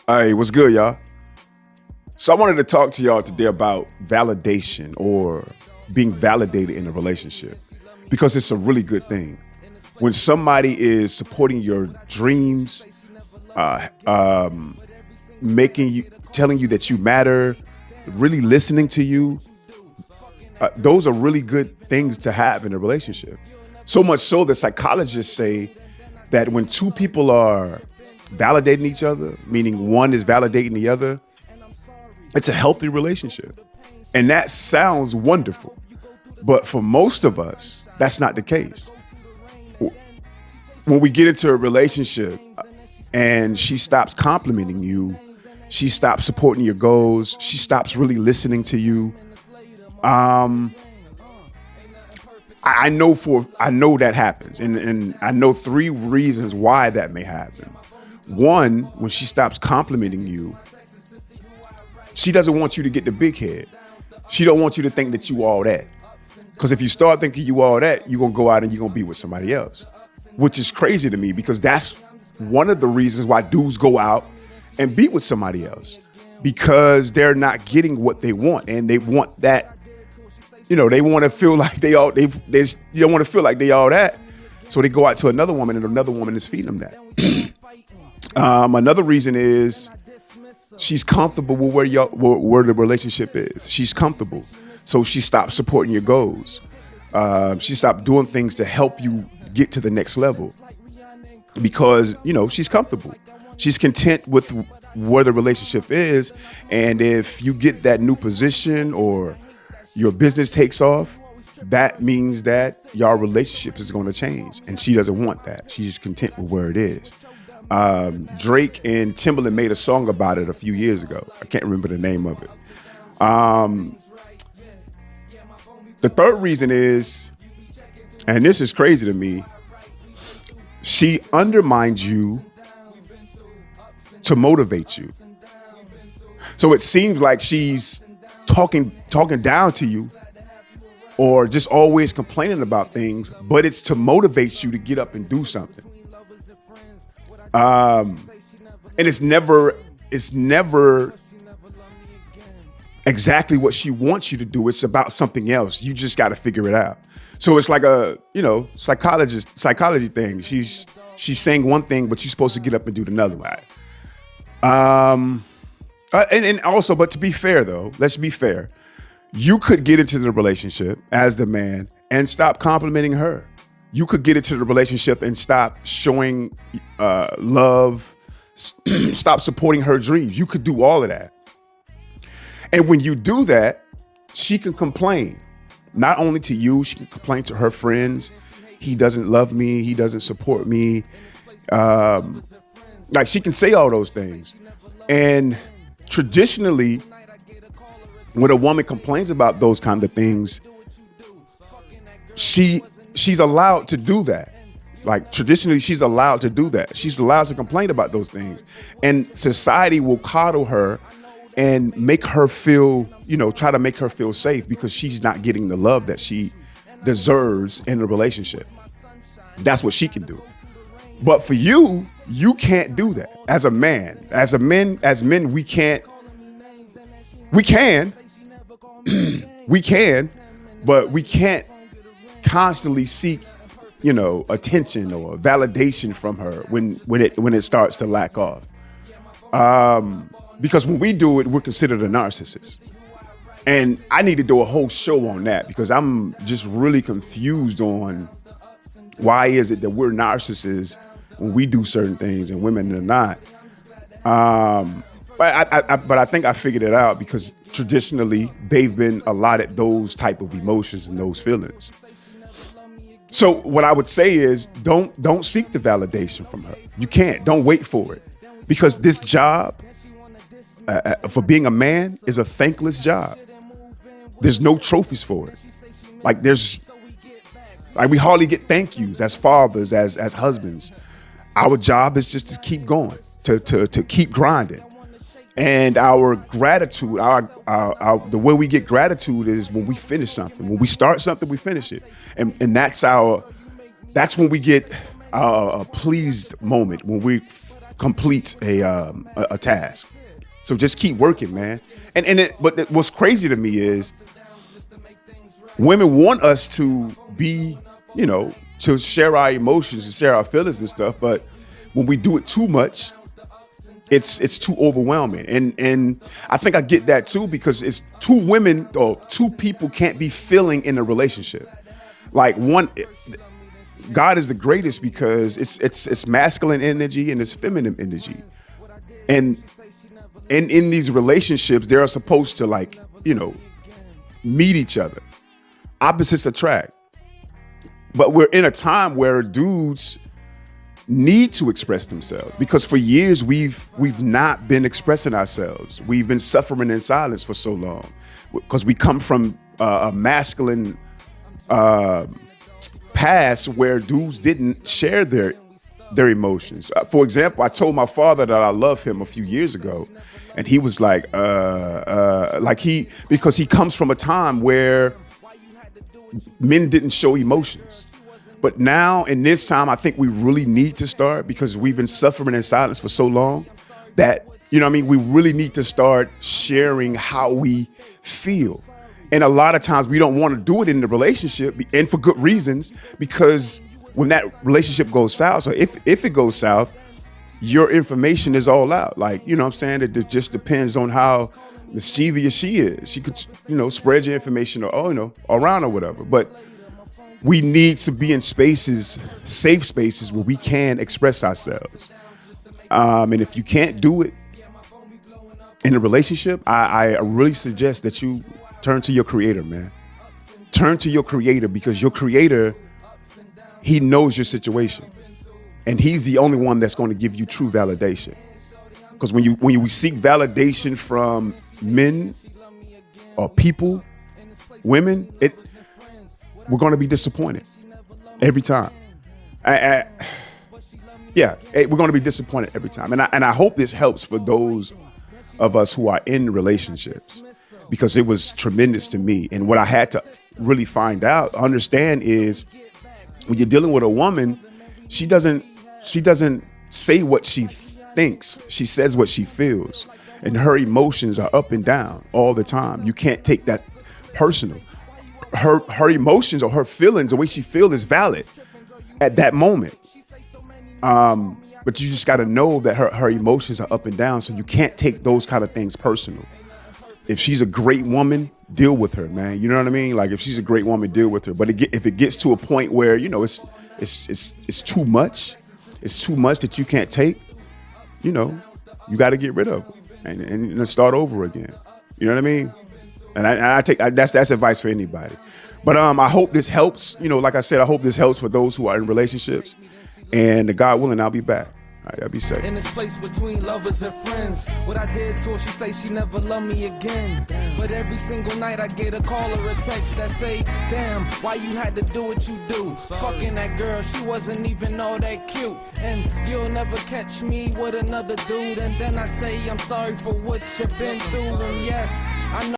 Hey, what's good, y'all? So I wanted to talk to y'all today about validation or being validated in a relationship because it's a really good thing. When somebody is supporting your dreams, uh, um, making you, telling you that you matter, really listening to you, those are really good things to have in a relationship. So much so that psychologists say that when two people are validating each other, meaning one is validating the other, it's a healthy relationship. And that sounds wonderful. But for most of us, that's not the case. When we get into a relationship and she stops complimenting you, she stops supporting your goals, she stops really listening to you. Um, I know that happens. And I know three reasons why that may happen. One, when she stops complimenting you, she doesn't want you to get the big head. She don't want you to think that you all that. Because if you start thinking you all that, you're going to go out and you're going to be with somebody else, which is crazy to me because that's one of the reasons why dudes go out and be with somebody else because they're not getting what they want and they want that, they want to feel like they don't want to feel like they all that. So they go out to another woman and another woman is feeding them that. Another reason is she's comfortable with where the relationship is. She's comfortable. So she stopped supporting your goals. She stopped doing things to help you get to the next level because, she's comfortable. She's content with where the relationship is. And if you get that new position or your business takes off, that means that your relationship is going to change. And she doesn't want that. She's content with where it is. Drake and Timbaland made a song about it a few years ago. I can't remember the name of it. The third reason is, and this is crazy to me, she undermines you to motivate you. So it seems like she's talking down to you or just always complaining about things, but it's to motivate you to get up and do something. And it's never exactly what she wants you to do. It's about something else. You just got to figure it out. So it's like a, psychology thing. She's saying one thing, but you're supposed to get up and do another one. And also, but to be fair though, let's be fair. You could get into the relationship as the man and stop complimenting her. You could get into the relationship and stop showing love, stop supporting her dreams. You could do all of that. And when you do that, she can complain. Not only to you, she can complain to her friends. He doesn't love me. He doesn't support me. Like she can say all those things. And traditionally, when a woman complains about those kind of things, she's allowed to do that. Like traditionally, she's allowed to do that. She's allowed to complain about those things. And society will coddle her and make her feel, try to make her feel safe because she's not getting the love that she deserves in a relationship. That's what she can do. But for you, you can't do that. As men, we can't. We can, but we can't constantly seek, attention or validation from her when it starts to lack off. Because when we do it, we're considered a narcissist. And I need to do a whole show on that because I'm just really confused on why is it that we're narcissists when we do certain things and women are not. But I think I figured it out because traditionally they've been allotted those type of emotions and those feelings. So what I would say is don't seek the validation from her. You can't. Don't wait for it because this job for being a man is a thankless job. There's no trophies for it. Like we hardly get thank yous as fathers, as husbands. Our job is just to keep going, to keep grinding. And our gratitude, the way we get gratitude is when we finish something. When we start something, we finish it, and that's when we get a pleased moment when we complete a task. So just keep working, man. But what's crazy to me is women want us to be, to share our emotions and share our feelings and stuff. But when we do it too much, it's too overwhelming. And I think I get that too, because it's two women or two people can't be feeling in a relationship. Like God is the greatest because it's masculine energy and it's feminine energy. And in these relationships, they are supposed to meet each other. Opposites attract. But we're in a time where dudes need to express themselves, because for years we've not been expressing ourselves. We've been suffering in silence for so long because we come from a masculine past where dudes didn't share their emotions. For example, I told my father that I love him a few years ago, and he was like because he comes from a time where men didn't show emotions. But now in this time, I think we really need to start, because we've been suffering in silence for so long that, we really need to start sharing how we feel. And a lot of times we don't want to do it in the relationship, and for good reasons, because when that relationship goes south, so if it goes south, your information is all out. It just depends on how mischievous she is. She could, spread your information around or whatever. But we need to be in spaces, safe spaces, where we can express ourselves. And if you can't do it in a relationship, I really suggest that you turn to your creator, man. Turn to your creator, because your creator, he knows your situation. And he's the only one that's going to give you true validation. Because when we seek validation from men or people, women, we're going to be disappointed every time. We're going to be disappointed every time. And I hope this helps for those of us who are in relationships, because it was tremendous to me. And what I had to really understand is, when you're dealing with a woman, she doesn't say what she thinks. She says what she feels. And her emotions are up and down all the time. You can't take that personal. Her emotions or her feelings, the way she feels, is valid at that moment. But you just got to know that her emotions are up and down, so you can't take those kind of things personal. If she's a great woman, deal with her, man. You know what I mean? Like, if she's a great woman, deal with her. But if it gets to a point where it's too much, that you can't take, you got to get rid of it and start over again. You know what I mean? And that's advice for anybody. But I hope this helps. Like I said, I hope this helps for those who are in relationships. And God willing, I'll be back. All right, I'll be safe. In this place between lovers and friends, what I did to her, she say she never loved me again. But every single night I get a call or a text that say, damn, why you had to do what you do? Fucking that girl, she wasn't even all that cute. And you'll never catch me with another dude. And then I say, I'm sorry for what you've been through. And yes, I know